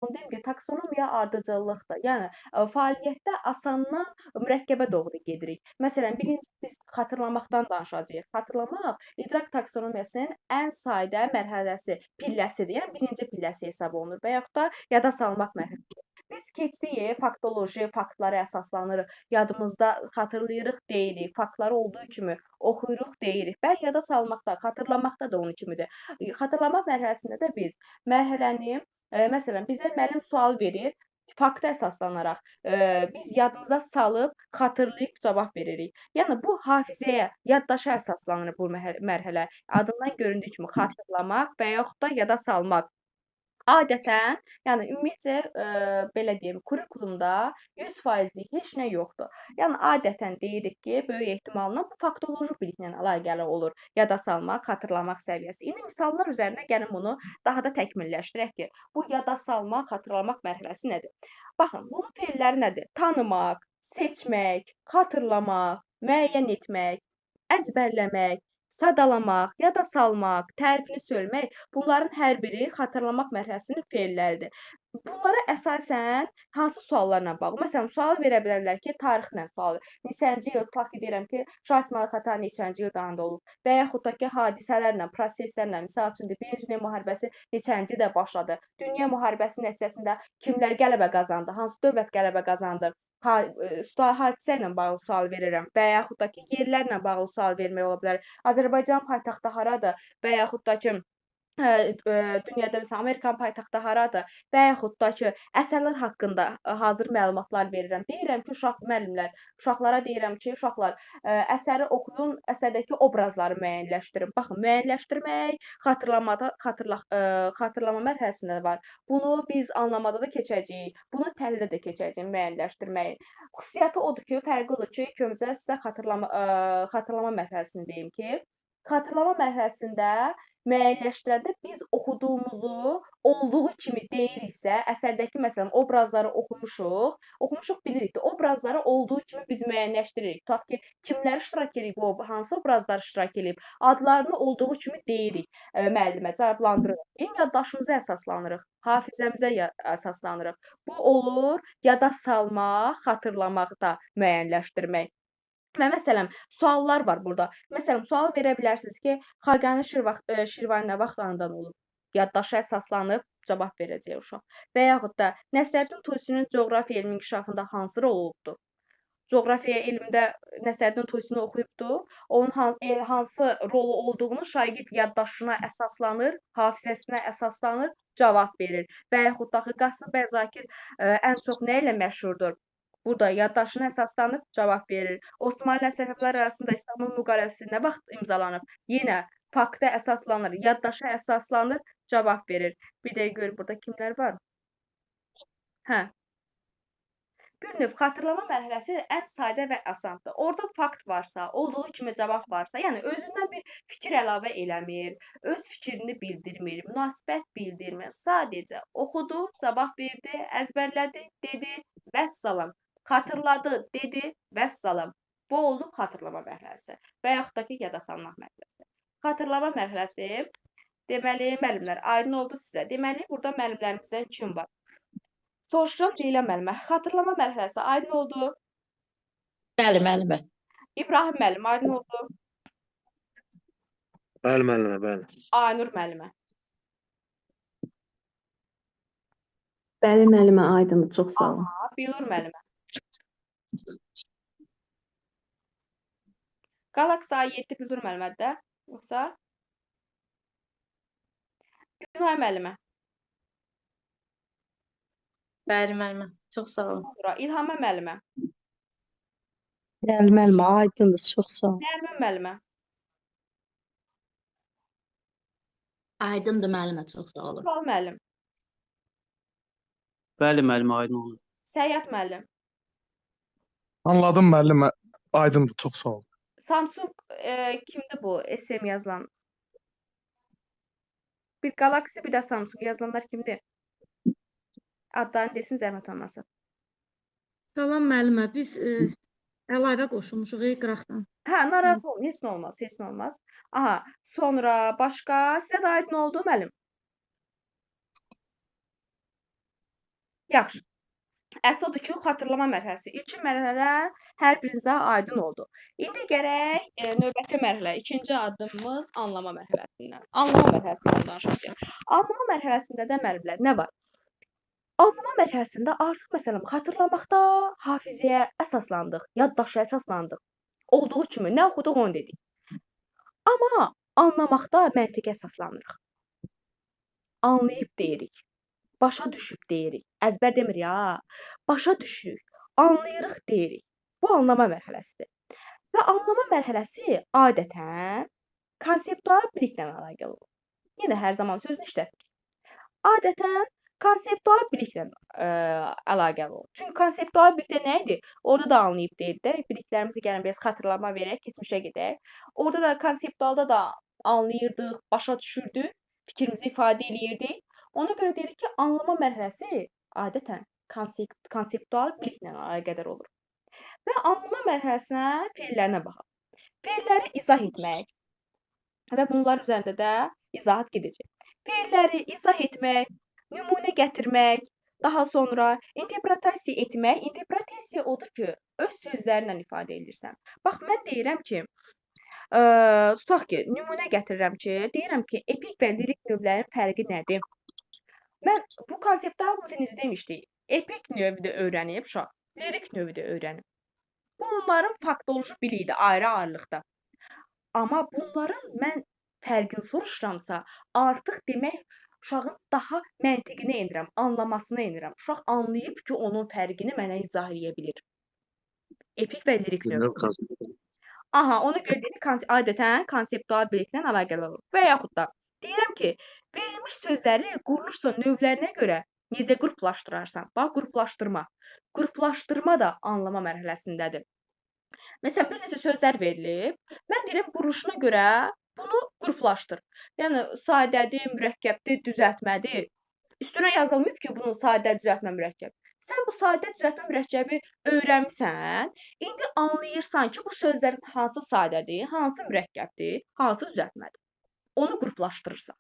Onu deyim ki, taksonomiya ardıcıllıqdır. Yəni, fəaliyyətdə asandan mürəkkəbə doğru gedirik. Məsələn, birinci biz xatırlamaqdan danışacağıq. Xatırlamaq idrak taksonomiyasının ən sadə mərhələsi, pilləsidir. Yəni, birinci pilləsi hesab olunur və yaxud da yada salmaq mərhələsi. Biz keçdik, faktoloji, faktlara əsaslanırıq, yadımızda xatırlayırıq, deyirik, faktları olduğu kimi oxuyuruq, deyirik və yada salmaqda, xatırlamaqda da onun kimidir. Xatırlama mərhələsində də biz mərhələni məsələn, bizə müəllim sual verir, fakta əsaslanaraq, biz yadımıza salıb, xatırlayıb cavab veririk. Yəni bu hafizəyə, yaddaşa əsaslanır bu mərhələ. Adından göründüyü kimi xatırlamaq və yaxud da yada salmaq. Adətən, yəni ümumiyyətcə, belə deyim, kurikulumda 100%lik heç nə yoxdur. Yəni adətən deyirik ki, böyük ehtimalla bu faktoloji biliklə əlaqəli olur. Yada salmaq, xatırlamaq səviyyəsi. İndi misallar üzərində gəlin bunu daha da təkmilləşdirək ki, bu yada salmaq, xatırlamaq mərhələsi nədir? Baxın, bunun felləri nədir? Tanımaq, seçmək, xatırlamaq, müəyyən etmək, əzbərləmək, sadalamaq, yada salmaq, tərifini söyləmək, bunların hər biri xatırlamaq mərhələsinin felləridir. Bunlara əsasən hansı suallarla bağlı? Məsələn, sual verə bilərlər ki, tarixlə sual. Neçənci il, tutaq ki, deyirəm ki, Şah İsmayıl Xətai neçənci il qanunda olub və yaxud da ki, hadisələrlə, proseslərlə, misal üçün, Birinci Dünya müharibəsi neçənci ildə başladı? Dünya müharibəsi nəticəsində kimlər qələbə qazandı? Hansı dövlət qələbə qazandı? Hadisə ilə bağlı sual verirəm və yaxud da ki, yerlərlə bağlı sual vermək ola bilər. Azərbaycan paytaxtı haradır və yaxud da ki, dünyada məsələn Amerikanın paytaxtı haradır və yaxud da ki, əsərlər haqqında hazır məlumatlar verirəm. Deyirəm ki, müəllimlər, uşaqlara deyirəm ki, uşaqlar, əsəri oxuyun, əsərdəki obrazları müəyyənləşdirin. Baxın, müəyyənləşdirmək xatırlama mərhələsində var. Bunu biz anlamada da keçəcəyik, bunu təhlildə də keçəcəyik müəyyənləşdirməyin. Xüsusiyyəti odur ki, fərqi odur ki, ilk öncə sizə xatırlama mərhələsini deyim ki, xatırlama mərhələsində müəyyənləşdirəndə biz oxuduğumuzu olduğu kimi deyiriksə, əsərdəki məsələn obrazları oxumuşuq bilirik də, obrazları olduğu kimi biz müəyyənləşdiririk. Tutaq ki, kimlər iştirak eləyib, hansı obrazlar iştirak eləyib, adlarını olduğu kimi deyirik müəllimə, cavablandırırıq. Yaddaşımıza əsaslanırıq, hafizəmizə əsaslanırıq. Bu olur yada salmaq, xatırlamaqda müəyyənləşdirmək. Və məsələn, suallar var burada. Məsələn, sual verə bilərsiniz ki, Xaqani Şirvani nə vaxt anadan olub? Yaddaşa əsaslanıb cavab verəcək uşaq. Və yaxud da Nəsrəddin Tusinin coğrafiya elmi inkişafında hansı rol olubdur? Coğrafiya elmində Nəsrəddin Tusini oxuyubdur. Onun hansı rolu olduğunu şagird yaddaşına əsaslanır, hafizəsinə əsaslanır, cavab verir. Və yaxud da ki, Qasım bəy Zakir ən çox nə ilə məşhurdur? Burada yaddaşına əsaslanıb cavab verir. Osmanlı ilə Səfəvilər arasında İstanbul müqaviləsi nə vaxt imzalanıb? Yenə fakta əsaslanır, yaddaşa əsaslanır, cavab verir. Bir dəqiqə gör burada kimlər var? Hə. Bir növ xatırlama mərhələsi ən sadə və asandır. Orada fakt varsa, olduğu kimi cavab varsa, yəni özündən bir fikir əlavə eləmir, öz fikrini bildirmir, münasibət bildirmir. Sadəcə oxudu, cavab verdi, əzbərlədi, dedi, vəssalam. Xatırladı, dedi, vəssalam. Bu oldu xatırlama mərhələsi və yaxud da ki, yada salmaq mərhələsi. Xatırlama mərhələsi, deməli, müəllimlər, aydın oldu sizə. Deməli, burada müəllimlərimizdən kim var? Soruşuram, deyiləm müəllimə. Xatırlama mərhələsi aydın oldu. Bəli, müəllimə. İbrahim müəllim, aydın oldu. Bəli, müəllimə, bəli. Aynur müəllimə. Bəli, müəllimə, aydındır. Çox sağ olun. Bilur müəllimə. Qalaqsa 7 Bilur müəllimədir də, yoxsa? Günay müəllimə. Bəli, müəllimə. Çox sağ olun. İlhamə müəllimə. Bəli, müəllimə, aydındır. Çox sağ olun. Nərmin müəllimə. Aydındır, müəllimə. Çox sağ olun. Tural müəllim. Bəli, müəllimə, aydın oldu. Səyyad müəllim. Anladım, müəllimə. Aydındır, çox sağ olun. Samsung kimdir bu SM yazılan? Bir Galaxy, bir də Samsung yazılanlar kimdir? Adlarını desin, zəhmət olmasın. Salam müəllimə, biz əlavə qoşulmuşuq qıraqdan. Hə, narahat olmayın, heç nə olmaz, heç nə olmaz. Aha, sonra başqa, sizə də aydın oldu müəllim? Yaxşı. Əsas odur ki, xatırlama mərhələsi. İlkin mərhələ hər birinizə aydın oldu. İndi gərək növbəti mərhələ, ikinci addımımız anlama mərhələsindən. Anlama mərhələsindən danışacağıq. Anlama mərhələsində də müəllimlər nə var? Anlama mərhələsində artıq məsələn xatırlamaqda hafizəyə əsaslandıq, yaddaşa əsaslandıq. Olduğu kimi nə oxuduq onu dedik. Amma anlamaqda məntiqə əsaslanırıq. Anlayıb deyirik. Başa düşüb deyirik. Əzbər demir ya. Başa düşürük, anlayırıq deyirik. Bu anlama mərhələsidir. Və anlama mərhələsi adətən konseptual biliklə əlaqəli olur. Yenə hər zaman sözünü işlətmirik. Adətən konseptual biliklə əlaqəli olur. Çünki konseptual bilikdə nə idi? Orada da anlayıb deyildi də. Biliklərimizi gəlin biraz xatırlama verək, keçmişə gedək. Orada da konseptualda da anlayırdıq, başa düşürdük, fikrimizi ifadə eləyirdik. Ona görə deyirik ki, anlama mərhələsi adətən konseptual biliklə əlaqədar olur. Və anlama mərhələsinə feillərinə baxaq. Feilləri izah etmək və bunlar üzərində də izahat gedəcək. Feilləri izah etmək, nümunə gətirmək, daha sonra interpretasiya etmək. Interpretasiya odur ki, öz sözlərinlə ifadə edirsən. Bax, mən deyirəm ki, tutaq ki, nümunə gətirirəm ki, deyirəm ki, epik və lirik növlərin fərqi nədir? Mən bu konseptdə rutinizdə demişdik. Epik növü də öyrənib uşaq, lirik növü də öyrənib. Bunların faktoloji biliyi də ayrı-ayrılıqda. Amma bunların mən fərqini soruşuramsa, artıq demək uşağın daha məntiqinə enirəm, anlamasına enirəm. Uşaq anlayıb ki, onun fərqini mənə izah edə bilir. Epik və lirik növü. Aha, ona görə dedik, adətən konseptual biliklə əlaqəli olur. Və yaxud da deyirəm ki, verilmiş sözləri quruluş növlərinə görə necə qruplaşdırarsan? Bax, qruplaşdırma. Qruplaşdırma da anlama mərhələsindədir. Məsələn, bir neçə sözlər verilib. Mən deyirəm, quruluşuna görə bunu qruplaşdır. Yəni, sadədir, mürəkkəbdir, düzəltmədir. Üstünə yazılmayıb ki, bunun sadə, düzəltmə, mürəkkəb. Sən bu sadə, düzəltmə, mürəkkəbi öyrənmisən. İndi anlayırsan ki, bu sözlərin hansı sadədir, hansı mürəkkəbdir, hansı düzəltmədir. Onu qruplaşdırırsan.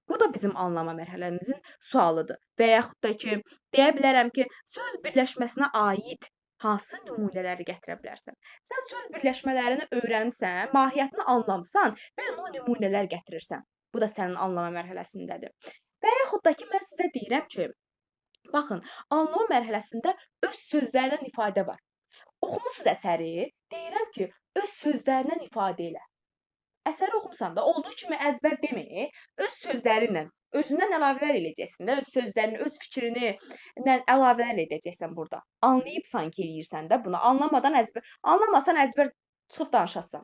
Bu da bizim anlama mərhələmizin sualıdır. Və yaxud da ki, deyə bilərəm ki, söz birləşməsinə aid hansı nümunələri gətirə bilərsən? Sən söz birləşmələrini öyrənmisən, mahiyyətini anlamısan və ona nümunələr gətirirsən. Bu da sənin anlama mərhələsindədir. Və yaxud da ki, mən sizə deyirəm ki, baxın, anlama mərhələsində öz sözlərindən ifadə var. Oxumusunuz əsəri, deyirəm ki, öz sözlərindən ifadə elə. Əsəri oxumusan da, olduğu kimi əzbər demə, öz sözlərinlə, özündən əlavələr eləyəcəksən də, öz sözlərini, öz fikrini əlavələr edəcəksən burada. Anlayıb sanki eləyirsən də bunu, anlamasan əzbər çıxıb danışasan.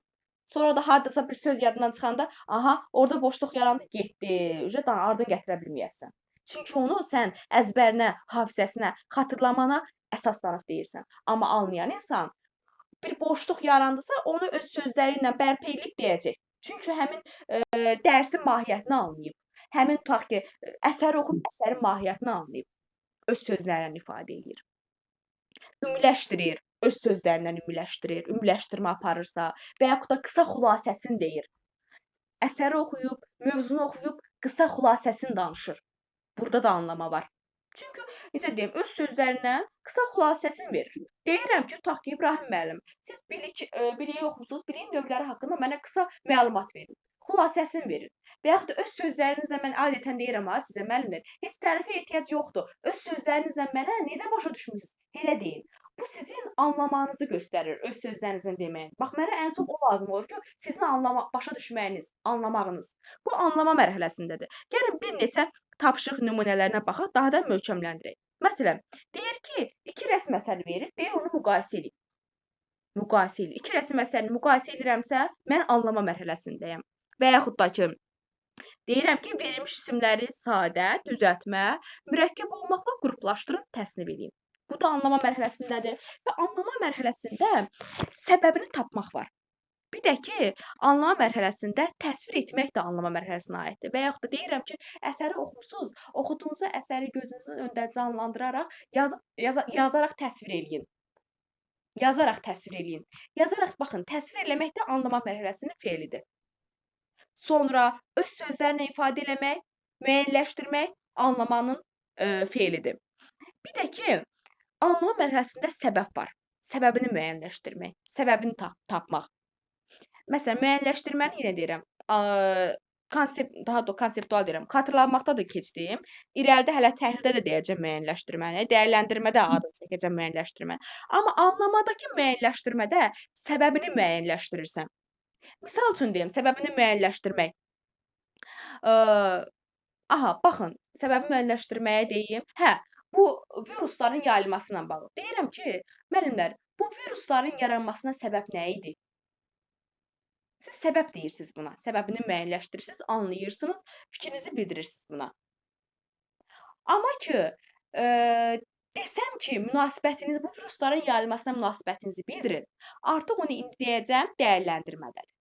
Sonra da hardasa bir söz yadından çıxanda, aha, orada boşluq yarandı, getdi, ardın gətirə bilməyəsən. Çünki onu sən əzbərinə, hafizəsinə, xatırlamana əsaslanıb deyirsən. Amma anlayan insan bir boşluq yarandısa, onu öz sözləri ilə bərpa edib deyəcək. Çünki həmin dərsin mahiyyətini anlayıb. Həmin tutaq ki, əsəri oxuyub, əsərin mahiyyətini anlayıb. Öz sözlərlə ifadə edir. Ümumiləşdirir, öz sözlərindən ümumiləşdirir, ümumiləşdirmə aparırsa və yaxud da qısa xülasəsini deyir. Əsəri oxuyub, mövzunu oxuyub, qısa xülasəsini danışır. Burada da anlama var. Çünki, necə deyim, öz sözlərindən qısa xülasəsini verir. Deyirəm ki, tutaq ki, İbrahim müəllim, siz biliyi oxumusunuz, biliyin növləri haqqında mənə qısa məlumat verin. Xülasəsini verin. Və yaxud da öz sözlərinizlə mən adətən deyirəm ha, sizə müəllimlər, heç tərifə ehtiyac yoxdur. Öz sözlərinizlə mənə necə başa düşmüsünüz? Elə deyin. Bu sizin anlamanızı göstərir, öz sözlərinizlə deməyin. Bax, mənə ən çox o lazım olur ki, sizin başa düşməyiniz, anlamağınız. Bu anlama mərhələsindədir. Gəlin bir neçə tapşırıq nümunələrinə baxaq, daha da möhkəmləndirək. Məsələn, deyir ki, 2 rəsm əsəri verir, deyir onu müqayisə edin. Müqayisə edin. 2 rəsm əsərini müqayisə edirəmsə, mən anlama mərhələsindəyəm. Və yaxud da ki, deyirəm ki, verilmiş isimləri sadə, düzəltmə, mürəkkəb olmaqla qruplaşdırıb təsnif edin. Bu da anlama mərhələsindədir. Və anlama mərhələsində səbəbini tapmaq var. Bir də ki, anlama mərhələsində təsvir etmək də anlama mərhələsinə aiddir. Və yaxud da deyirəm ki, əsəri oxumusunuz, oxuduğunuz əsəri gözünüzün öndə canlandıraraq, yazaraq təsvir eləyin. Yazaraq təsvir eləyin. Yazaraq, baxın, təsvir eləmək də anlama mərhələsinin feilidir. Sonra öz sözlərini ifadə eləmək, müəyyənləşdirmək anlamanın feilidir. Bir də ki, anlama mərhələsində səbəb var. Səbəbini müəyyənləşdirmək, səbəbini tapmaq. Məsələn, müəyyənləşdirməni yenə deyirəm, daha da konseptual deyirəm, xatırlanmaqda da keçdim. İrəlidə hələ təhlildə də deyəcəm müəyyənləşdirməni, dəyərləndirmədə adını çəkəcəm müəyyənləşdirməni. Amma anlamadakı müəyyənləşdirmədə səbəbini müəyyənləşdirirsən. Misal üçün deyim, səbəbini müəyyənləşdirmək. Baxın, səbəbi müəyyənləşdirməyə deyim. Bu virusların yayılması ilə bağlı. Deyirəm ki, müəllimlər, bu virusların yaranmasına səbəb nə idi? Siz səbəb deyirsiniz buna. Səbəbini müəyyənləşdirirsiniz, anlayırsınız, fikrinizi bildirirsiniz buna. Amma ki, desəm ki, münasibətiniz, bu virusların yayılmasına münasibətinizi bildirin, artıq onu indi deyəcəm, dəyərləndirmədədir.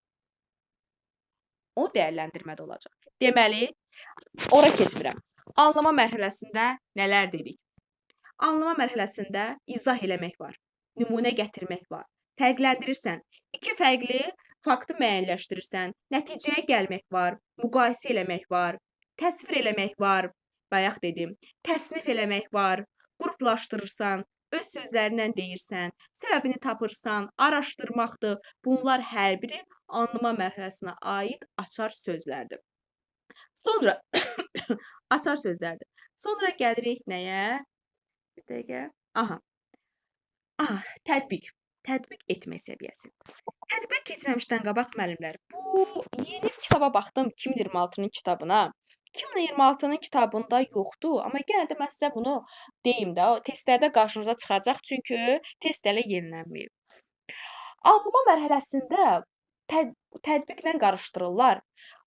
O dəyərləndirmədə olacaq. Deməli, ora keçmirəm. Anlama mərhələsində nələr dedik? Anlama mərhələsində izah eləmək var, nümunə gətirmək var, fərqləndirirsən. İki fərqli faktı müəyyənləşdirirsən, nəticəyə gəlmək var, müqayisə eləmək var, təsvir eləmək var, bayaq dedim, təsnif eləmək var, qruplaşdırırsan, öz sözlərindən deyirsən, səbəbini tapırsan, araşdırmaqdır. Bunlar hər biri anlama mərhələsinə aid açar sözlərdir. Sonra açar sözlərdir. Sonra gəlirik nəyə? Bir dəqiqə. Tətbiq. Tətbiq etmə səviyyəsi. Tətbiq keçməmişdən qabaq müəllimlər, bu yeni kitaba baxdım 2026-nın kitabına. 2026-nın kitabında yoxdur, amma yenə də mən sizə bunu deyim də, testlərdə qarşınıza çıxacaq, çünki test hələ yenilənməyib. Anlama mərhələsində tətbiqlə qarışdırırlar.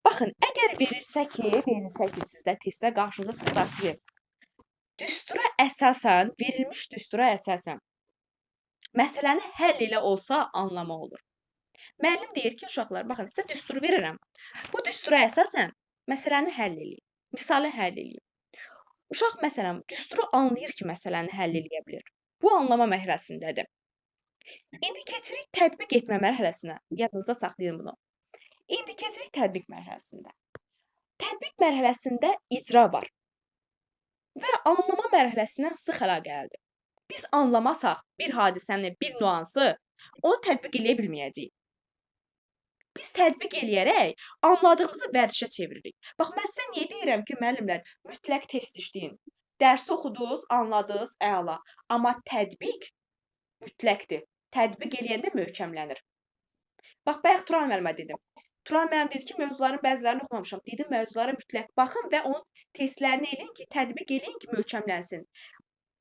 Baxın, əgər verilsə ki, sizdə testdə qarşınıza çıxacaq ki, düstura əsasən, verilmiş düstura əsasən, məsələni həll elə olsa anlama olur. Müəllim deyir ki, uşaqlar, baxın, sizə düsturu verirəm. Bu düstura əsasən məsələni həll eləyin, misalı həll eləyin. Uşaq, məsələn, düsturu anlayır ki, məsələni həll eləyə bilir. Bu anlama mərhələsindədir. İndi keçirik tətbiq etmə mərhələsinə. Yadınızda saxlayın bunu. İndi keçirik tətbiq mərhələsində. Tətbiq mərhələsində icra var və anlama mərhələsinə sıx əlaqəlidir. Biz anlamasaq bir hadisəni, bir nüansı, onu tətbiq eləyə bilməyəcəyik. Biz tətbiq eləyərək anladığımızı vərdişə çeviririk. Bax, mən sizə niyə deyirəm ki, müəllimlər, mütləq test işləyin. Dərsi oxudunuz, anladınız, əla. Amma tətbiq mütləqdir. Tətbiq eləyəndə möhkəmlənir. Bax, bayaq Turan müəllimə dedim. Turan müəllim dedi ki, mövzuların bəzilərini oxumamışam. Dedim, mövzulara mütləq baxın və onun testlərini eləyin ki, tətbiq eləyin ki, möhkəmlənsin.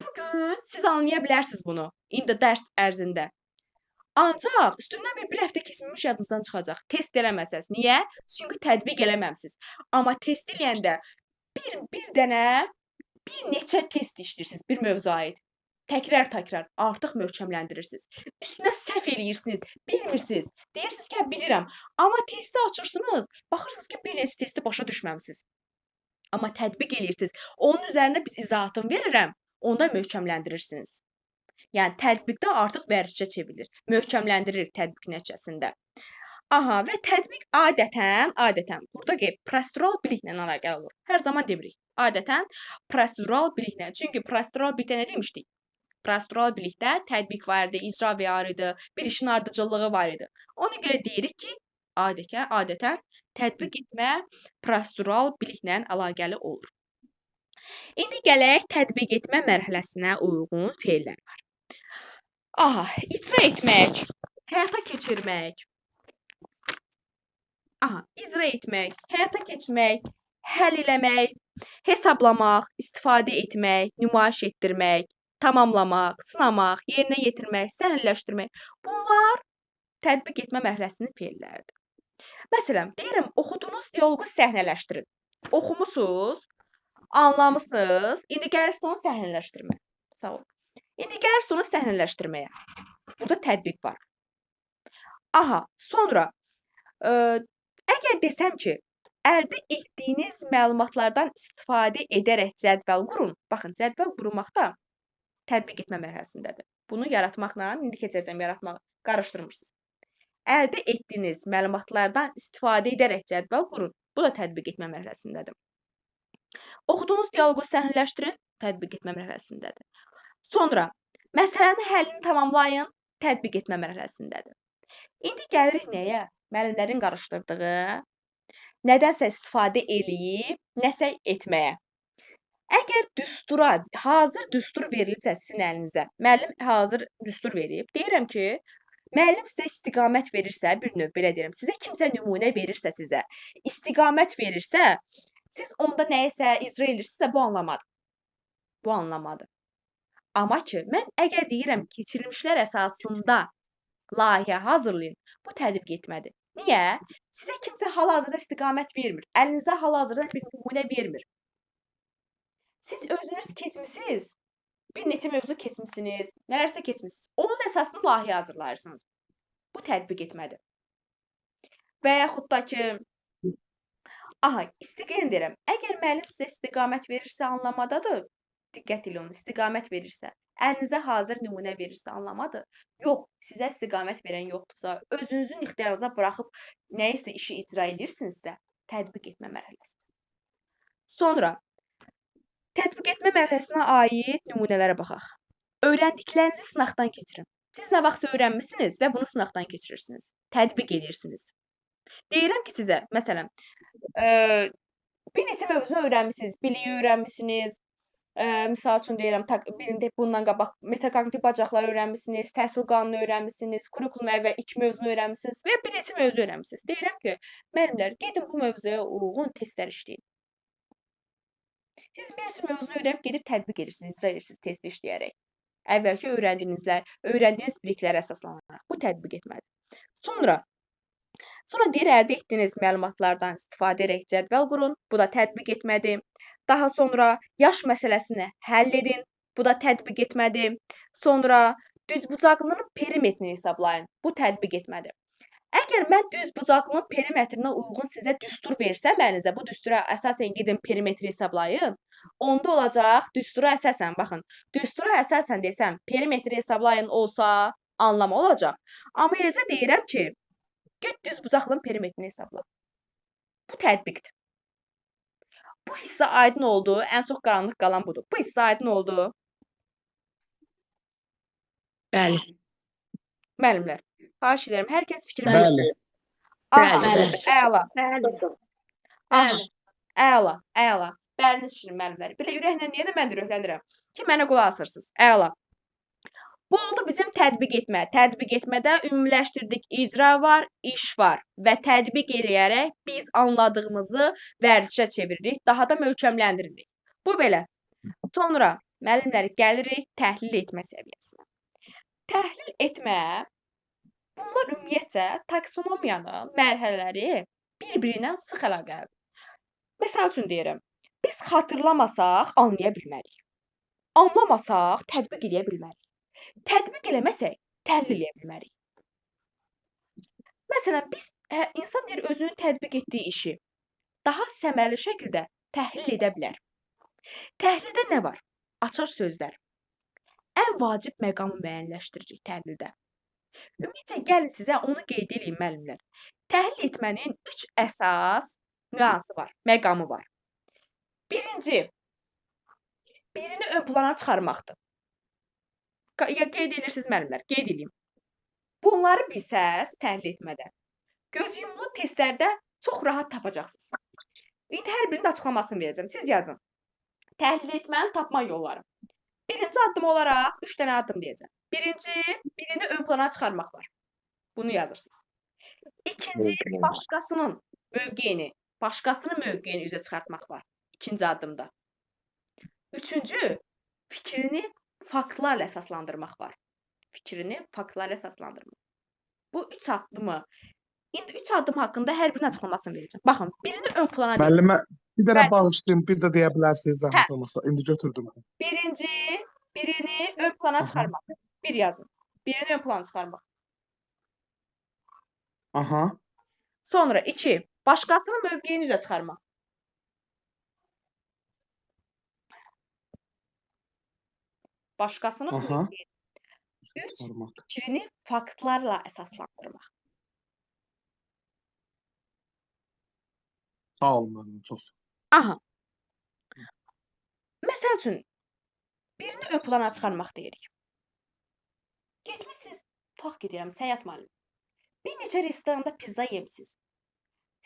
Bugün siz anlaya bilərsiniz bunu, indi dərs ərzində. Ancaq üstündən bir həftə keçməmiş yadınızdan çıxacaq. Test eləməsəz. Niyə? Çünki tətbiq eləməmsiniz. Amma test eləyəndə bir neçə test işləyirsiniz bir mövzuya aid. Təkrar artıq möhkəmləndirirsiniz. Üstünə səhv eləyirsiniz, bilmirsiniz. Deyirsiniz ki, bilirəm. Amma testi açırsınız, baxırsınız ki, bir neçə testi başa düşməmsiniz. Amma tətbiq eləyirsiniz. Onun üzərində biz izahatını verirəm, onda möhkəmləndirirsiniz. Yəni, tətbiqdə artıq vərdişə çevrilir. Möhkəmləndirir tətbiq nəticəsində. Və tətbiq adətən, burada prosedural biliklə əlaqəli olur. Hər zaman demirik. Adətən, prosedural biliklə. Çünki prosedural bilikdə nə demişdik? Prosedural bilikdə tətbiq var idi, icra var idi, bir işin ardıcıllığı var idi. Ona görə deyirik ki, adətən tətbiq etmə prosedural biliklə əlaqəli olur. İndi gələk tətbiq etmə mərhələsinə uyğun feillər var. İcra etmək, həyata keçirmək. İcra etmək, həyata keçmək, həll eləmək, hesablamaq, istifadə etmək, nümayiş etdirmək, tamamlamaq, sınamaq, yerinə yetirmək, səhnələşdirmək. Bunlar tətbiq etmə mərhələsinin feilləridir. Məsələn, deyirəm, oxuduğunuz dialoqu səhnələşdirin. Oxumusunuz, anlamısınız, indi gəlirsiniz onu səhnələşdirməyə. Sağ olun. İndi gəlirsiniz onu səhnələşdirməyə. Burada tətbiq var. Sonra, əgər desəm ki, əldə etdiyiniz məlumatlardan istifadə edərək cədvəl qurun. Baxın, cədvəl qurmaqda tətbiq etmə mərhələsindədir. Bunu yaratmaqla, indi keçəcəm yaratmağı, qarışdırmışsınız. Əldə etdiyiniz məlumatlardan istifadə edərək cədvəl qurun. Bu da tətbiq etmə mərhələsindədir. Oxuduğunuz dialoqu səhnələşdirin. tətbiq etmə mərhələsindədir. Sonra məsələnin həllini tamamlayın, tətbiq etmə mərhələsindədir. İndi gəlirik nəyə? Müəllimlərin qarışdırdığı, nədənsə istifadə eləyib, nəsə etməyə. Əgər düstura, hazır düstur verilibsə sizin əlinizə, müəllim hazır düstur verib, deyirəm ki, müəllim sizə istiqamət verirsə, bir növ belə deyirəm, sizə kimsə nümunə verirsə sizə, istiqamət verirsə, siz onda nəyisə icra edirsinizsə, bu anlamadır. Bu anlamadır. Amma ki, mən əgər deyirəm keçirilmişlər əsasında layihə hazırlayın, bu tətbiq etmədir. Niyə? Sizə kimsə hal-hazırda istiqamət vermir. Əlinizdə hal-hazırda bir nümunə vermir. Siz özünüz keçmisiniz, bir neçə mövzu keçmisiniz, nələrsə keçmisiniz. Onun əsasını layihə hazırlayırsınız. Bu tətbiq etmədir. Və yaxud da ki, istiqamət deyirəm. Əgər müəllim sizə istiqamət verirsə anlamadadır, diqqət elə olun, istiqamət verirsə, əlinizə hazır nümunə verirsə anlamadır. Yox, sizə istiqamət verən yoxdursa, özünüzün ixtiyarınıza buraxıb nəyisə işi icra edirsinizsə, tətbiq etmə mərhələsidir. Sonra, tətbiq etmə mərhələsinə aid nümunələrə baxaq. Öyrəndiklərinizi sınaqdan keçirin. Siz nə vaxtsa öyrənmisiniz və bunu sınaqdan keçirirsiniz. Tətbiq edirsiniz. Deyirəm ki, sizə, məsələn, bir neçə mövzunu öyrənmisiniz, biliyi öyrənmisiniz, misal üçün deyirəm, birində bundan qabaq metakognitiv bacarıqları öyrənmisiniz, təhsil qanunu öyrənmisiniz, kurikulum əvvəl 2 mövzunu öyrənmisiniz və bir neçə mövzu öyrənmisiniz. Deyirəm ki, müəllimlər, gedin bu mövzuya uyğun testlər işləyin. Siz bir neçə mövzunu öyrənib gedib tətbiq edirsiniz, icra edirsiniz test işləyərək. Əvvəlki öyrəndiyiniz biliklərə əsaslanaraq. Bu tətbiq etməlidir. Sonra deyir, əldə etdiyiniz məlumatlardan istifadə edərək cədvəl qurun. Bu da tətbiq etmədir. Daha sonra yaş məsələsini həll edin. Bu da tətbiq etmədir. Sonra düzbucaqlının perimetrini hesablayın. Bu tətbiq etmədir. Əgər mən düzbucaqlının perimetrinə uyğun sizə düstur versəm əlinizə, bu düstura əsasən gedin perimetri hesablayın. Onda olacaq, düstura əsasən, baxın, düstura əsasən desəm, perimetri hesablayın olsa, anlamı olacaq. Amma eləcə deyirəm ki, get düzbucaqlının perimetrini hesabla. Bu tətbiqdir. Bu hissə aydın oldu, ən çox qaranlıq qalan budur. Bu hissə aydın oldu. Bəli. Müəllimlər, xahiş edirəm, hər kəs fikrini Bəli. Bəli. Əla, Bəli. əla. Bəliniz şirin müəllimlər. Belə ürəklə deyə də mən də ürəklənirəm ki, mənə qulaq asırsınız. Əla. Bu oldu bizim tətbiq etmə. Tətbiq etmədə ümumiləşdirdik, icra var, iş var və tətbiq eləyərək biz anladığımızı vərdişə çeviririk, daha da möhkəmləndiririk. Bu belə. Sonra müəllimlər gəlirik təhlil etmə səviyyəsinə. Təhlil etmə, bunlar ümumiyyətcə taksonomiyanın mərhələləri bir-birindən sıx əlaqəlidir. Məsəl üçün deyirəm, biz xatırlamasaq anlaya bilmərik. Anlamasaq tətbiq eləyə bilmərik. Tətbiq eləməsək təhlil eləyə bilmərik. Məsələn, insan deyir özünün tətbiq etdiyi işi daha səmərəli şəkildə təhlil edə bilər. Təhlildə nə var? Açar sözlər. Ən vacib məqamı müəyyənləşdiririk təhlildə. Ümumiyyətcə, gəlin sizə onu qeyd edeyim, müəllimlər. Təhlil etmənin 3 əsas nüansı var, məqamı var. Birinci, birini ön plana çıxarmaqdır. Qeyd edirsiniz, müəllimlər, qeyd edeyim. Bunları bilsəz təhlil etmədə, göz yumulu testlərdə çox rahat tapacaqsınız. İndi hər birinin açıqlamasını verəcəm, siz yazın. Təhlil etmənin tapma yolları. Birinci addım olaraq 3 dənə addım deyəcəm. Birinci, birini ön plana çıxarmaq var. Bunu yazırsınız. İkinci, başqasının mövqeyini üzə çıxartmaq var. İkinci addımda. Üçüncü, fikrini faktlarla əsaslandırmaq var. Bu 3 addımı, indi 3 addım haqqında hər birinin açıqlamasını verəcəm. Baxın, birini ön plana deyəcəm. Müəllimə bir dənə bağışlayın, bir də deyə bilərsiniz zəhmət olmasa. İndi götürdüm. Birinci, birini ön plana çıxarmaq. Bir yazın. Birini ön plana çıxarmaq. Aha. Sonra 2, başqasının mövqeyini üzə çıxarmaq. Başqasının Aha. mövqeyini. 3, fikrini faktlarla əsaslandırmaq. Sağ olun müəllim, çox sağ olun. Aha. Məsəl üçün, Birini ön plana çıxarmaq deyirik. Getmisiniz, tutaq ki, deyirəm, Səyahət müəllim. Bir neçə restoranda pizza yemisiz.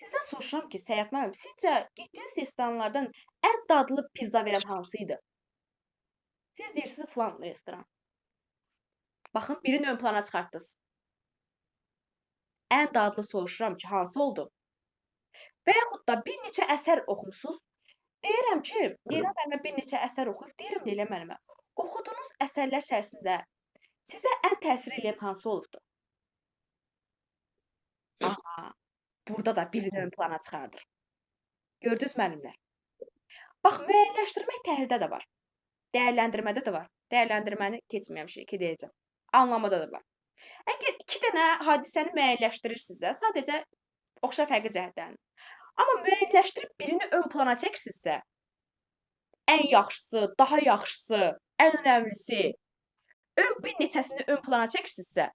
Sizdən soruşuram ki, Səyahət müəllim, sizcə getdiyiniz restoranlardan ən dadlı pizza verən hansı idi? Siz deyirsiniz filan restoran. Baxın, birini ön plana çıxartdınız. Ən dadlı soruşuram ki, hansı oldu? Və yaxud da bir neçə əsər oxumusunuz. Deyirəm ki, Leyla müəllimə bir neçə əsər oxuyub, deyirəm Leyla müəllimə, oxuduğunuz əsərlər içərisində sizə ən təsir edən hansı olubdu? Aha, burada da birini ön plana çıxardır. Gördünüz müəllimlər? Bax, müəyyənləşdirmək təhlildə də var. Dəyərləndirmədə də var. Dəyərləndirməni keçməmişik ki, deyəcəm. Anlamada da var. Əgər iki dənə hadisəni müəyyənləşdirirsinizsə, sadəcə oxşar fərqli cəhətlərini. Amma müəyyənləşdirib birini ön plana çəksinizsə, ən yaxşısı, daha yaxşısı, ən önəmlisi, bir neçəsini ön plana çəksinizsə,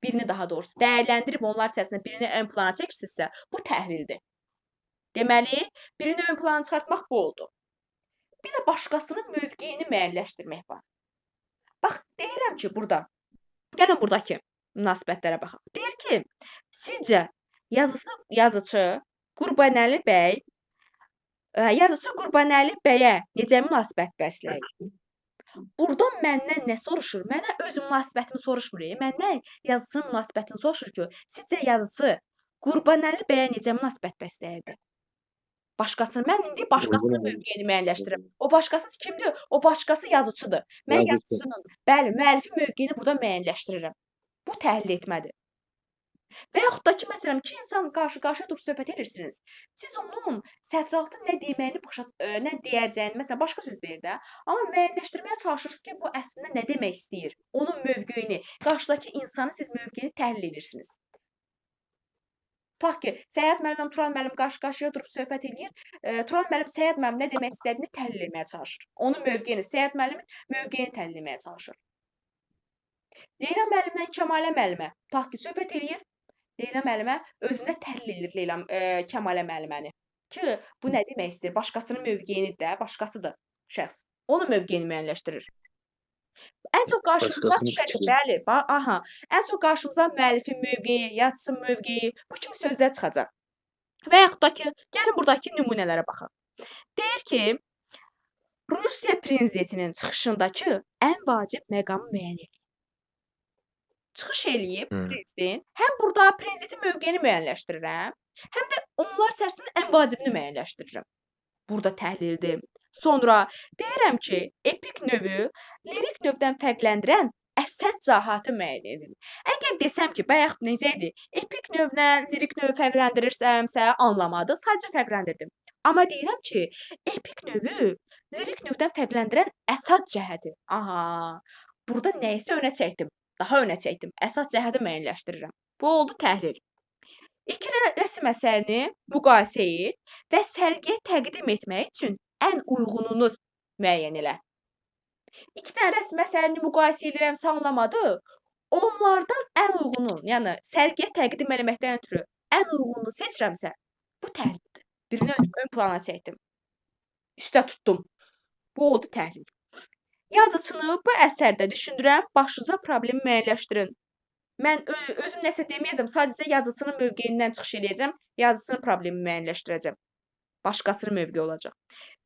birini daha doğrusu dəyərləndirib onlar içərisində birini ön plana çəksinizsə, bu təhlildir. Deməli, birini ön plana çıxartmaq bu oldu. Bir də başqasının mövqeyini müəyyənləşdirmək var. Bax, deyirəm ki, burada, gəlin buradakı münasibətlərə baxaq. Deyir ki, sizcə yazıcı Qurbanəli bəyə necə münasibət bəsləyir? Buradan məndən nə soruşur? Mənə öz münasibətimi soruşmur. Məndən yazıcının münasibətini soruşur ki, sizcə yazıcı Qurbanəli bəyə necə münasibət bəsləyirdi? Başqasını, mən indi başqasının mövqeyini müəyyənləşdirirəm. O başqası kimdir? O başqası yazıcıdır. Mən yazıcının, bəli, müəllifin mövqeyini burada müəyyənləşdirirəm. Bu təhlil etmədir. Və yaxud da ki, məsələn, iki insan qarşı-qarşıya durub söhbət edirsiniz. Siz onun sətraltı nə deməyini, nə deyəcəyini, məsələn, başqa söz deyir də, amma müəyyənləşdirməyə çalışırsınız ki, bu əslində nə demək istəyir? Onun mövqeyini, qarşıdakı insanı siz mövqeyini təhlil edirsiniz. Tutaq ki, Səyahət müəllimlə Turan müəllim qarşı-qarşıya durub söhbət edir. Turan müəllim Səyahət müəllim nə demək istədiyini təhlil etməyə çalışır. Onun mövqeyini, Səyahət müəllimin mövqeyini təhlil etməyə çalışır. Leyla müəllimlə Kəmalə müəllimə tutaq ki, söhbət edir. Leyla müəllimə özündə təhlil edir Kəmalə müəlliməni. Ki, bu nə demək istəyir? Başqasının mövqeyini də, başqasıdır şəxs. Onun mövqeyini müəyyənləşdirir. Ən çox qarşımıza düşər, bəli, aha, ən çox qarşımıza müəllifin mövqeyi, yazıçının mövqeyi, bu kimi sözlər çıxacaq. Və yaxud da ki, gəlin buradakı nümunələrə baxaq. Deyir ki, Rusiya prezidentinin çıxışındakı ən vacib məqamı müəyyən edin. Çıxış eləyib prezident, həm burada prezidentin mövqeyini müəyyənləşdirirəm, həm də onlar içərisində ən vacibini müəyyənləşdirirəm. Burada təhlildir. Sonra deyirəm ki, epik növü lirik növdən fərqləndirən əsas cəhatı müəyyən edin. Əgər desəm ki, bayaq necə idi? Epik növlə lirik növü fərqləndirirsəmsə anlamadı, sadəcə fərqləndirdim. Amma deyirəm ki, epik növü lirik növdən fərqləndirən əsas cəhəti. Aha, burada nəyisə önə çəkdim. Daha önə çəkdim. Əsas cəhəti müəyyənləşdirirəm. Bu oldu təhlil. İki rəsm əsərini müqayisə et və sərgiyə təqdim etmək üçün ən uyğununu müəyyən elə. İki dənə rəsm əsərini müqayisə edirəmsə anlamadı, onlardan ən uyğunu, yəni sərgiyə təqdim eləməkdən ötürü ən uyğununu seçirəmsə, bu təhlildir. Birini ön plana çəkdim. Üstə tutdum. Bu oldu təhlil. Yazıçını bu əsərdə düşündürən başlıca problemi müəyyənləşdirin. Mən özüm nəsə deməyəcəm, sadəcə yazıçının mövqeyindən çıxış edəcəm, yazıçının problemi müəyyənləşdirəcəm. Başqasının mövqeyi olacaq.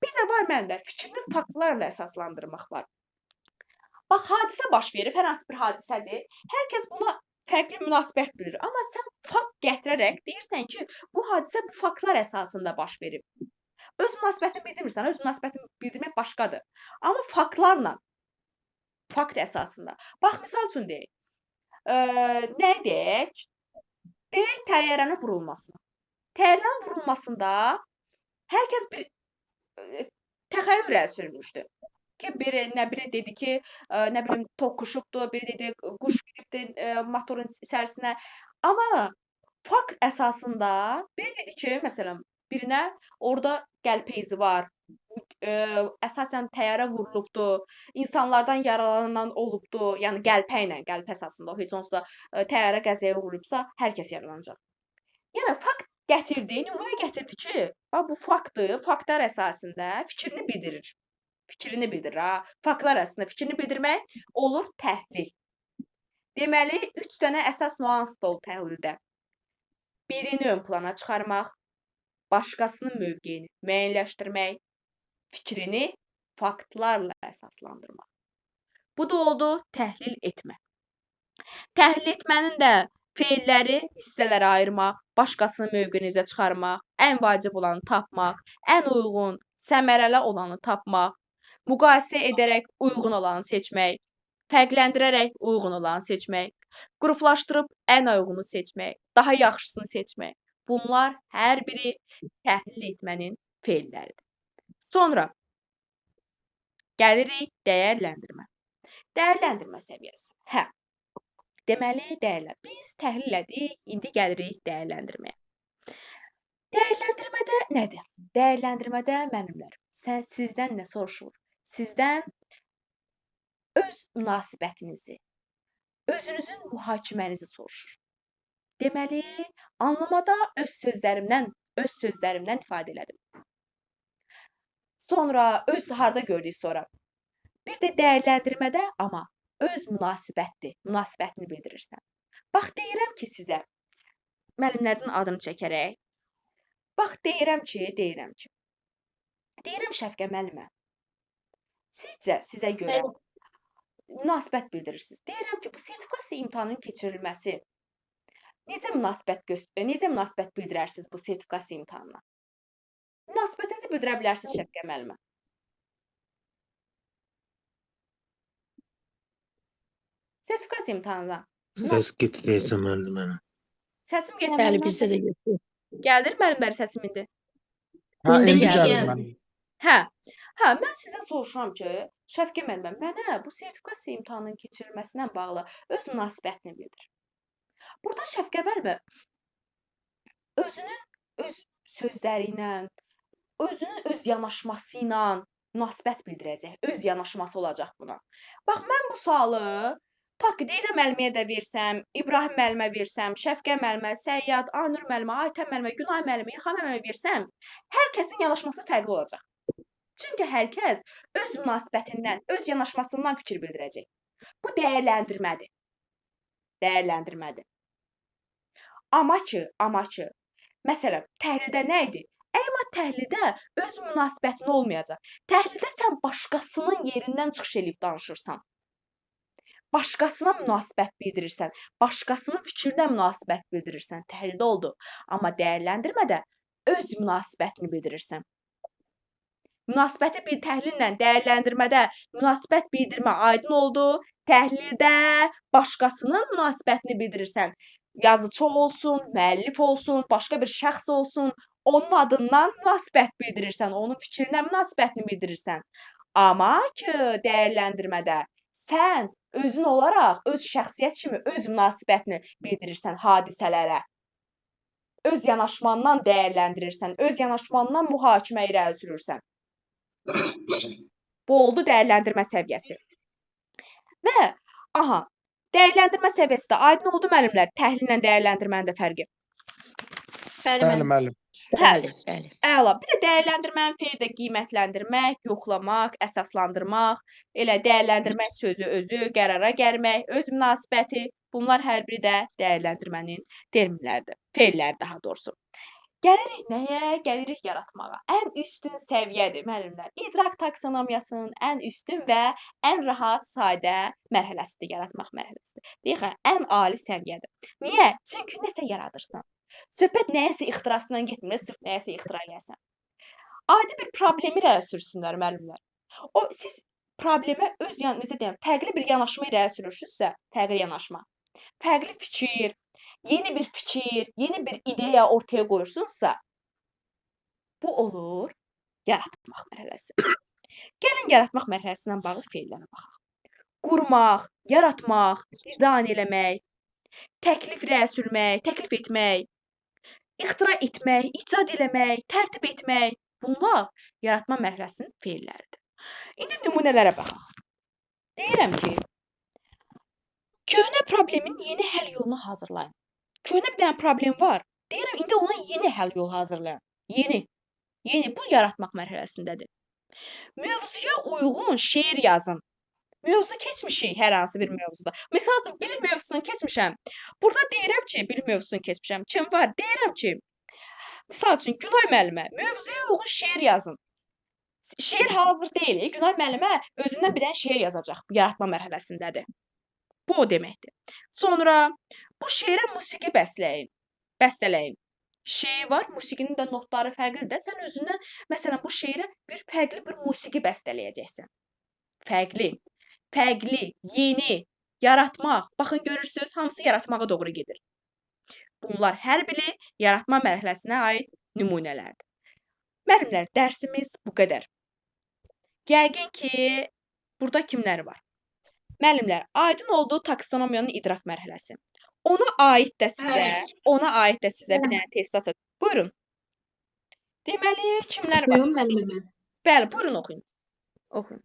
Bir də var məndə fikrini faktlarla əsaslandırmaq var. Bax, hadisə baş verir, hər hansı bir hadisədir. Hər kəs buna fərqli münasibət bilir. Amma sən fakt gətirərək deyirsən ki, bu hadisə bu faktlar əsasında baş verib. Öz münasibətini bildirmirsən, öz münasibətini bildirmək başqadır. Amma faktlarla, fakt əsasında. Bax, misal üçün deyək. Nə deyək? Deyək təyyarənin vurulmasına. Təyyarənin vurulmasında hər kəs bir təxəyyül irəli sürmüşdü. Ki, biri dedi ki, nə bilim, toqquşubdu, biri dedi quş giribdi motorun içərisinə. Amma fakt əsasında biri dedi ki, məsələn, birinə orada qəlpə izi var, əsasən təyyarə vurulubdu, insanlardan yaralanan olubdu, yəni qəlpə ilə, qəlpə əsasında, o heç onsuz da təyyarə qəzaya uğrayıbsa, hər kəs yaralanacaq. Yəni, fakt gətirdi, nümunə gətirdi ki, bu faktdır, faktlar əsasında fikrini bildirir. Fikrini bildirir ha. Faktlar arasında fikrini bildirmək olur təhlil. Deməli, 3 dənə əsas nüans da olur təhlildə. Birini ön plana çıxarmaq, başqasının mövqeyini müəyyənləşdirmək, fikrini faktlarla əsaslandırmaq. Bu da oldu təhlil etmə. Təhlil etmənin də feilləri hissələrə ayırmaq, başqasının mövqeyini üzə çıxarmaq, ən vacib olanı tapmaq, ən uyğun, səmərəli olanı tapmaq, müqayisə edərək uyğun olanı seçmək, fərqləndirərək uyğun olanı seçmək, qruplaşdırıb ən uyğunu seçmək, daha yaxşısını seçmək. Bunlar hər biri təhlil etmənin feilləridir. Sonra gəlirik dəyərləndirmə. Dəyərləndirmə səviyyəsi. Hə. Deməli, dəyərlər. Biz təhlil elədik, indi gəlirik dəyərləndirməyə. Dəyərləndirmədə nədir? Dəyərləndirmədə müəllimlər, sizdən nə soruşulur? Sizdən öz münasibətinizi, özünüzün mühakimənizi soruşur. Deməli, anlamada öz sözlərimdən ifadə elədim. Sonra öz harda gördük sonra. Bir də dəyərləndirmədə amma öz münasibətini bildirirsən. Bax, deyirəm ki, sizə, müəllimlərdən adını çəkərək, bax, deyirəm Şəfqə müəllimə, sizə görə münasibət bildirirsiniz. Deyirəm ki, bu sertifikasiya imtahanının keçirilməsi necə münasibət bildirərsiniz bu sertifikasiya imtahanına? Münasibətinizi bildirə bilərsiniz Şəfqə müəllimə. Sertifikasiya imtahanına. Səs getdiysə müəllimə. Səsim getdi. Bəli, bizdə də getdi. Gəldir müəllimlər səsim indi. Ha, İndi indi gəldi. gəlir mənim. Hə, mən sizə soruşuram ki, Şəfqə müəllimə, mənə bu sertifikasiya imtahanının keçirilməsinə bağlı öz münasibətini bildir. Burada Şəfqə müəllimə özünün öz sözləri ilə, özünün öz yanaşması ilə münasibət bildirəcək, öz yanaşması olacaq buna. Bax, mən bu sualı deyirəm müəlliməyə də versəm, İbrahim müəllimə versəm, Şəfqə müəllimə, Səyyad, Aynur müəllimə, Aytən müəllimə, Günay müəllimə, İlham müəllimə versəm, hər kəsin yanaşması fərqli olacaq. Çünki hər kəs öz münasibətindən, öz yanaşmasından fikir bildirəcək. Bu dəyərləndirmədir. Dəyərləndirmədir. Amma ki, məsələn, təhlildə nə idi? Amma təhlildə öz münasibətin olmayacaq. Təhlildə sən başqasının yerindən çıxış edib danışırsan. Başqasına münasibət bildirirsən, başqasının fikrinə münasibət bildirirsən, təhlildə oldu. Amma dəyərləndirmədə öz münasibətini bildirirsən. Münasibəti bir təhlillə dəyərləndirmədə münasibət bildirmə aydın oldu. Təhlildə başqasının münasibətini bildirirsən. Yazıcı olsun, müəllif olsun, başqa bir şəxs olsun, onun adından münasibət bildirirsən, onun fikrinə münasibətini bildirirsən. Amma ki, dəyərləndirmədə sən özün olaraq, öz şəxsiyyət kimi öz münasibətini bildirirsən hadisələrə. Öz yanaşmandan dəyərləndirirsən, öz yanaşmandan mühakimə irəli sürürsən. Bu oldu dəyərləndirmə səviyyəsi. Və, dəyərləndirmə səviyyəsi də aydın oldu müəllimlər, təhlillə dəyərləndirmənin də fərqi. Bəli, müəllim. Bəli. Əla. Bir də dəyərləndirmənin feili də qiymətləndirmək, yoxlamaq, əsaslandırmaq, elə dəyərləndirmək sözü özü, qərara gəlmək, öz münasibəti, bunlar hər biri də dəyərləndirmənin terminləridir, feilləri daha doğrusu. Gəlirik nəyə? Gəlirik yaratmağa. Ən üstün səviyyədir müəllimlər. İdrak taksonomiyasının ən üstün və ən rahat, sadə mərhələsidir, yaratmaq mərhələsidir. Deyək, ən ali səviyyədir. Niyə? Çünki nəsə yaradırsan. Söhbət nəyəsə ixtirasından getmir, sırf nəyəsə ixtira eləsən. Adi bir problemi irəli sürsünlər müəllimlər. Siz problemə fərqli bir yanaşma irəli sürürsünüzsə, fərqli yanaşma, fərqli fikir, yeni bir fikir, yeni bir ideya ortaya qoyursunuzsa, bu olur yaratmaq mərhələsi. Gəlin yaratmaq mərhələsindən bağlı feillərə baxaq. Qurmaq, yaratmaq, dizayn eləmək, təklif irəli sürmək, təklif etmək, ixtira etmək, icad eləmək, tərtib etmək, bunlar yaratma mərhələsinin feilləridir. İndi nümunələrə baxaq. Deyirəm ki, köhnə problemin yeni həll yolunu hazırlayın. Köhnə bir dənə problem var. Deyirəm, indi ona yeni həll yolu hazırlayın. Yeni. Bu yaratmaq mərhələsindədir. Mövzuya uyğun şeir yazın. Mövzu keçmişik hər hansı bir mövzuda. Məsəl üçün, bilim mövzusunu keçmişəm. Burada deyirəm ki, bilim mövzusunu keçmişəm. Kim var? Deyirəm ki, misal üçün, Günay müəllimə, mövzuya uyğun şeir yazın. Şeir hazır deyil. Günay müəllimə özündən bir dənə şeir yazacaq. Bu yaratma mərhələsindədir. Bu o deməkdir. Sonra bu şeirə musiqi bəstələyin. Şeir var, musiqinin də notları fərqlidir də. Sən özündən, məsələn, bu şeirə fərqli bir musiqi bəstələyəcəksən. Fərqli, yeni, yaratmaq. Baxın, görürsünüz, hamısı yaratmağa doğru gedir. Bunlar hər biri yaratma mərhələsinə aid nümunələrdir. Müəllimlər, dərsimiz bu qədər. Yəqin ki, burada kimlər var? Müəllimlər, aydın olduğu taksonomiyanın idrak mərhələsi. Ona aid də sizə bir dənə test açacaq. Buyurun. Deməli, kimlər var? Buyurun müəllimə. Bəli, buyurun oxuyun. Oxuyun.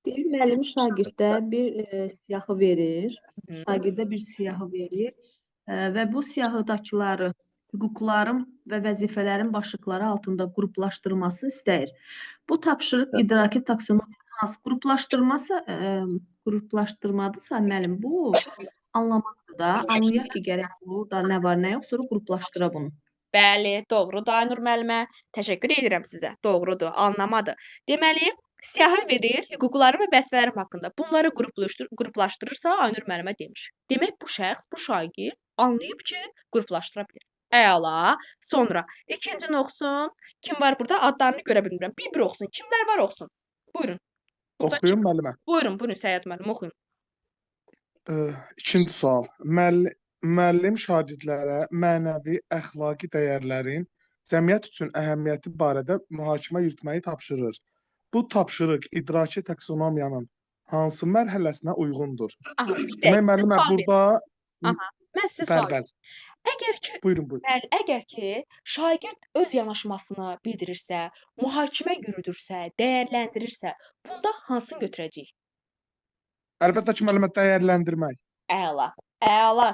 Deyir müəllim şagirdə bir siyahı verir. Şagirdə bir siyahı verir və bu siyahıdakıları hüquqların və vəzifələrin başlıqları altında qruplaşdırmasını istəyir. Bu tapşırıq idraki taksonomiyanın hansı qruplaşdırmadırsa müəllim, bu anlamaqdır da. Anlayaq ki, gərək burada nə var, nə yox, sonra qruplaşdıra bunu. Bəli, doğrudur Aynur müəllimə. Təşəkkür edirəm sizə. Doğrudur, anlamadır. Deməli, siyahı verir, hüquqları və vəzifələrim haqqında. Bunları qruplaşdırırsa Aynur müəllimə demiş. Demək, bu şəxs, bu şagird anlayıb ki, qruplaşdıra bilir. Əla. Sonra ikincini oxusun. Kim var burada? Adlarını görə bilmirəm. Bir oxusun. Kimlər var oxusun. Buyurun. Burada Oxuyum müəllimə. Buyurun Səyyad müəllim, oxuyun. İkinci sual. Müəllim şagirdlərə mənəvi, əxlaqi dəyərlərin cəmiyyət üçün əhəmiyyəti barədə mühakimə yürütməyi tapşırır. Bu tapşırıq idraki taksonomiyanın hansı mərhələsinə uyğundur? Aha, Demək müəllimə burada mən sizə sual bəli. Buyurun. Əgər ki, şagird öz yanaşmasını bildirirsə, mühakimə yürüdürsə, dəyərləndirirsə, bunda hansını götürəcəyik? Əlbəttə ki, müəllimə dəyərləndirmək. Əla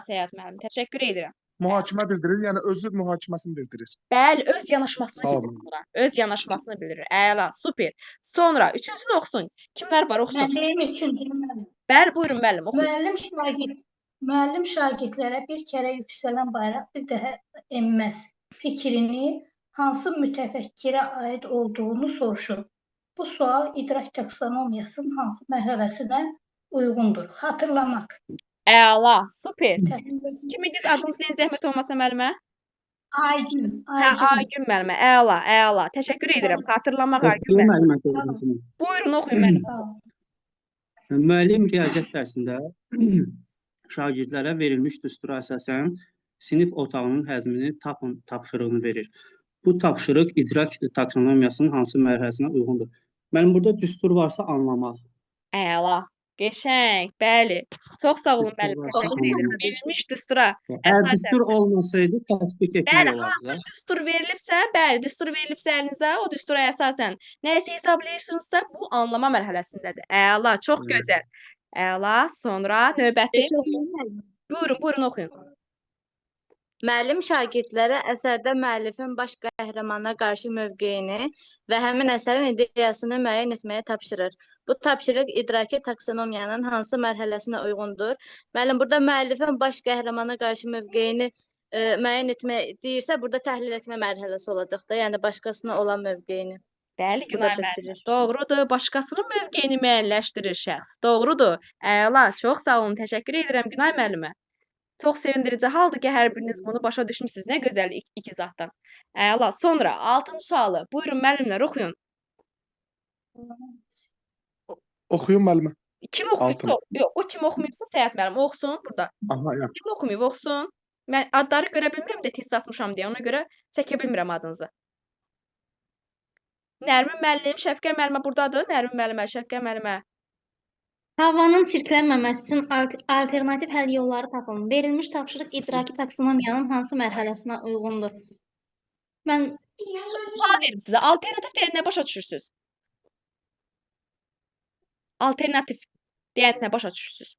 Səyyad müəllim, təşəkkür edirəm. Mühakimə bildirir, yəni özü mühakiməsini bildirir. Bəli, öz yanaşmasını Sağ olun. bildirir buna. Öz yanaşmasını bildirir. Əla, super. Sonra üçüncüsünü oxusun. Kimlər var oxusun? Müəllim üçüncü müəllim. Bəli, buyurun müəllim, oxuyun. Müəllim şagirdlərə bir kərə yüksələn bayraq bir daha enməz fikrini hansı mütəfəkkirə aid olduğunu soruşur. Bu sual idrak taksonomiyasının hansı mərhələsinə uyğundur? Xatırlamaq. Əla, super. Kiminiz adınız nə zəhmət olmasa müəllimə? Aygün. Aygün müəllimə. Əla. Təşəkkür edirəm. Xatırlamaq Aygün müəllimə. Buyurun oxuyun müəllim. Müəllim riyaziyyat dərsində şagirdlərə verilmiş düstura əsasən sinif otağının həzmini tapın tapşırığını verir. Bu tapşırıq idrak taksonomiyasının hansı mərhələsinə uyğundur? Mənim burada düstur varsa anlamaq. Əla. Qəşəng, bəli. Çox sağ olun müəllim, təşəkkür edirəm. Verilmiş düstura. Əgər düstur olmasaydı tətbiq etmək Bəli, olardı. hansı düstur verilibsə, əlinizə o düstura əsasən nəyisə hesablayırsınızsa, bu anlama mərhələsindədir. Əla, çox gözəl. Əla, sonra növbəti. Buyurun oxuyun. Müəllim şagirdlərə əsərdə müəllifin baş qəhrəmana qarşı mövqeyini və həmin əsərin ideyasını müəyyən etməyə tapşırır. Bu tapşırıq idraki taksonomiyanın hansı mərhələsinə uyğundur? Müəllim, burada müəllifin baş qəhrəmana qarşı mövqeyini müəyyən etmək deyirsə, burada təhlil etmə mərhələsi olacaq da, yəni başqasına olan mövqeyini. Bəli, Günay müəllim. Doğrudur, başqasının mövqeyini müəyyənləşdirir şəxs. Doğrudur. Əla, çox sağ olun, təşəkkür edirəm Günay müəllimə. Çox sevindirici haldır ki, hər biriniz bunu başa düşmüsünüz. Nə gözəl iki zatdan. Əla, sonra 6-cı sualı. Buyurun müəllimlər, oxuyun. Oxuyun müəllimə. Kim oxuyubsa, yox, o kim oxumayıbsa Səyyad müəllim oxusun burada. Aha, yaxşı. Kim oxumayıb oxusun. Mən adları görə bilmirəm də test açmışam deyə, ona görə çəkə bilmirəm adınızı. Nərmin müəllim, Şəfqə müəllimə burdadır. Nərmin müəllimə, Şəfqə müəllimə. Havanın çirklənməməsi üçün alternativ həll yolları tapılın. Verilmiş tapşırıq idraki taksonomiyanın hansı mərhələsinə uyğundur? Mən sual verim sizə. Alternativ deyən nə başa düşürsünüz? Alternativ deyən nə başa düşürsünüz?